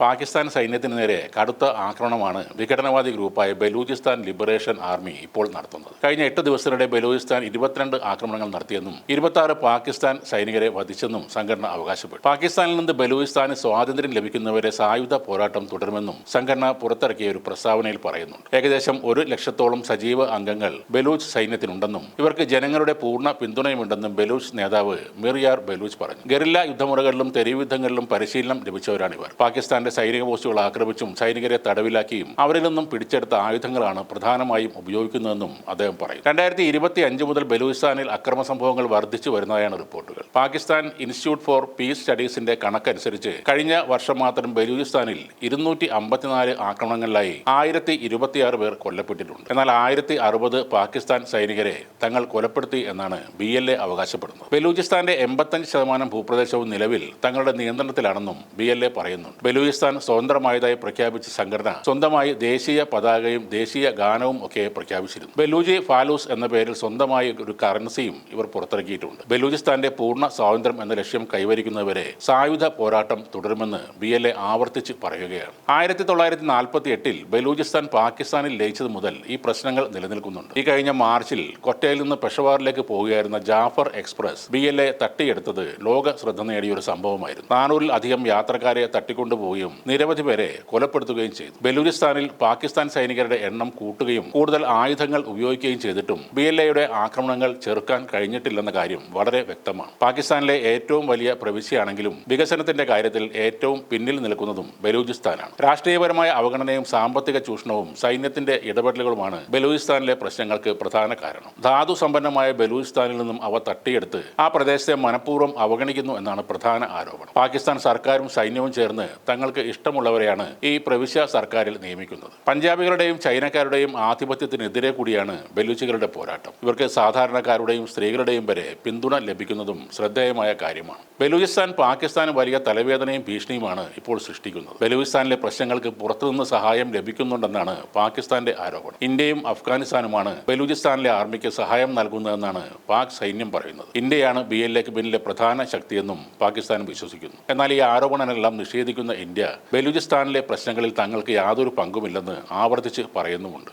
പാകിസ്ഥാൻ സൈന്യത്തിന് നേരെ കടുത്ത ആക്രമണമാണ് വിഘടനവാദി ഗ്രൂപ്പായ ബലൂചിസ്ഥാൻ ലിബറേഷൻ ആർമി ഇപ്പോൾ നടത്തുന്നത്. കഴിഞ്ഞ 8 ദിവസത്തിനിടെ ബലൂചിസ്ഥാൻ 22 ആക്രമണങ്ങൾ നടത്തിയെന്നും 26 പാകിസ്ഥാൻ സൈനികരെ വധിച്ചെന്നും സംഘടന അവകാശപ്പെട്ടു. പാകിസ്ഥാനിൽ നിന്ന് ബലൂചിസ്ഥാന് സ്വാതന്ത്ര്യം ലഭിക്കുന്നവരെ സായുധ പോരാട്ടം തുടരുമെന്നും സംഘടന പുറത്തിറക്കിയ ഒരു പ്രസ്താവനയിൽ പറയുന്നുണ്ട്. ഏകദേശം 1 ലക്ഷത്തോളം സജീവ അംഗങ്ങൾ ബലൂച്ച് സൈന്യത്തിനുണ്ടെന്നും ഇവർക്ക് ജനങ്ങളുടെ പൂർണ്ണ പിന്തുണയുമുണ്ടെന്നും ബലൂച്ച് നേതാവ് മിർയാർ ബലൂച്ച് പറഞ്ഞു. ഗറില്ല യുദ്ധമുറകളിലും തെരുവ് യുദ്ധങ്ങളിലും പരിശീലനം ലഭിച്ചവരാണിവർ. പാകിസ്ഥാന്റെ സൈനിക പോസ്റ്റുകൾ ആക്രമിച്ചും സൈനികരെ തടവിലാക്കിയും അവരിൽ നിന്നും പിടിച്ചെടുത്ത ആയുധങ്ങളാണ് പ്രധാനമായും ഉപയോഗിക്കുന്നതെന്നും അദ്ദേഹം പറയും. 2025 മുതൽ ബലൂചിസ്ഥാനിൽ അക്രമ സംഭവങ്ങൾ വർദ്ധിച്ചു വരുന്നതായാണ് റിപ്പോർട്ടുകൾ. പാകിസ്ഥാൻ ഇൻസ്റ്റിറ്റ്യൂട്ട് ഫോർ പീസ് സ്റ്റഡീസിന്റെ കണക്കനുസരിച്ച് കഴിഞ്ഞ വർഷം മാത്രം ബലൂചിസ്ഥാനിൽ 254 ആക്രമണങ്ങളിലായി 1026 പേർ കൊല്ലപ്പെട്ടിട്ടുണ്ട്. എന്നാൽ 1060 പാകിസ്ഥാൻ സൈനികരെ തങ്ങൾ കൊലപ്പെടുത്തി എന്നാണ് BLA അവകാശപ്പെടുന്നത്. ബലൂചിസ്ഥാന്റെ 85% ഭൂപ്രദേശവും നിലവിൽ തങ്ങളുടെ നിയന്ത്രണത്തിലാണെന്നും BLA പറയുന്നുണ്ട്. ബലൂചിസ്ഥാൻ സ്വതന്ത്രമായതായി പ്രഖ്യാപിച്ച സംഘടന സ്വന്തമായി ദേശീയ പതാകയും ദേശീയ ഗാനവും ഒക്കെ പ്രഖ്യാപിച്ചിരുന്നു. ബലൂജി ഫാലൂസ് എന്ന പേരിൽ സ്വന്തമായി ഒരു കറൻസിയും ഇവർ പുറത്തിറക്കിയിട്ടുണ്ട്. ബലൂചിസ്ഥാന്റെ പൂർണ്ണ സ്വാതന്ത്ര്യം എന്ന ലക്ഷ്യം കൈവരിക്കുന്നവരെ സായുധ പോരാട്ടം തുടരുമെന്ന് BLA ആവർത്തിച്ച് പറയുകയാണ്. 1948 ബലൂചിസ്ഥാൻ പാകിസ്ഥാനിൽ ലയിച്ചത് മുതൽ ഈ പ്രശ്നങ്ങൾ നിലനിൽക്കുന്നുണ്ട്. ഈ കഴിഞ്ഞ മാർച്ചിൽ കൊറ്റയിൽ നിന്ന് പെഷവാറിലേക്ക് പോവുകയായിരുന്ന ജാഫർ എക്സ്പ്രസ് BLA തട്ടിയെടുത്തത് ലോക ശ്രദ്ധ നേടിയ ഒരു സംഭവമായിരുന്നു. 400-ൽ അധികം യാത്രക്കാരെ തട്ടിക്കൊണ്ടുപോവുകയും നിരവധി പേരെ കൊലപ്പെടുത്തുകയും ചെയ്തു. ബലൂചിസ്ഥാനിൽ പാകിസ്ഥാൻ സൈനികരുടെ എണ്ണം കൂട്ടുകയും കൂടുതൽ ആയുധങ്ങൾ ഉപയോഗിക്കുകയും ചെയ്തിട്ടും BLAയുടെ ആക്രമണങ്ങൾ ചെറുക്കാൻ കഴിഞ്ഞിട്ടില്ലെന്ന കാര്യം വളരെ വ്യക്തമാണ്. പാകിസ്ഥാനിലെ ഏറ്റവും വലിയ പ്രവിശ്യയാണെങ്കിലും വികസനത്തിന്റെ കാര്യത്തിൽ ഏറ്റവും പിന്നിൽ നിൽക്കുന്നതും ബലൂചിസ്ഥാനാണ്. രാഷ്ട്രീയപരമായ അവഗണനയും സാമ്പത്തിക ചൂഷണവും സൈന്യത്തിന്റെ ഇടപെടലുകളുമാണ് ബലൂചിസ്ഥാനിലെ പ്രശ്നങ്ങൾക്ക് പ്രധാന കാരണം. ധാതു സമ്പന്നമായ ബലൂചിസ്ഥാനിൽ നിന്നും അവ തട്ടിയെടുത്ത് ആ പ്രദേശത്തെ മനഃപൂർവ്വം അവഗണിക്കുന്നു എന്നാണ് പ്രധാന ആരോപണം. പാകിസ്ഥാൻ സർക്കാരും സൈന്യവും ചേർന്ന് തങ്ങൾക്ക് ഇഷ്ടമുള്ളവരെയാണ് ഈ പ്രവിശ്യ സർക്കാരിൽ നിയമിക്കുന്നത്. പഞ്ചാബികളുടെയും ചൈനക്കാരുടെയും ആധിപത്യത്തിനെതിരെ കൂടിയാണ് ബലൂച്ചികളുടെ പോരാട്ടം. ഇവർക്ക് സാധാരണക്കാരുടെയും സ്ത്രീകളുടെയും വരെ പിന്തുണ ലഭിക്കുന്നതും ശ്രദ്ധേയമായ കാര്യമാണ്. ബലൂചിസ്ഥാൻ പാകിസ്ഥാന് വലിയ തലവേദനയും ഭീഷണിയുമാണ് ഇപ്പോൾ സൃഷ്ടിക്കുന്നത്. ബലൂചിസ്ഥാനിലെ പ്രശ്നങ്ങൾക്ക് പുറത്തുനിന്ന് സഹായം ലഭിക്കുന്നുണ്ടെന്നാണ് പാകിസ്ഥാന്റെ ആരോപണം. ഇന്ത്യയും അഫ്ഗാനിസ്ഥാനുമാണ് ബലൂചിസ്ഥാനിലെ ആർമിക്ക് സഹായം നൽകുന്നതെന്നാണ് പാക് സൈന്യം പറയുന്നത്. ഇന്ത്യയാണ് BLAക്ക് പിന്നിലെ പ്രധാന ശക്തിയെന്നും പാകിസ്ഥാൻ വിശ്വസിക്കുന്നു. എന്നാൽ ഈ ആരോപണമെല്ലാം നിഷേധിക്കുന്ന ഇന്ത്യ ബലൂചിസ്ഥാനിലെ പ്രശ്നങ്ങളിൽ തങ്ങൾക്ക് യാതൊരു പങ്കുമില്ലെന്ന് ആവർത്തിച്ച് പറയുന്നുമുണ്ട്.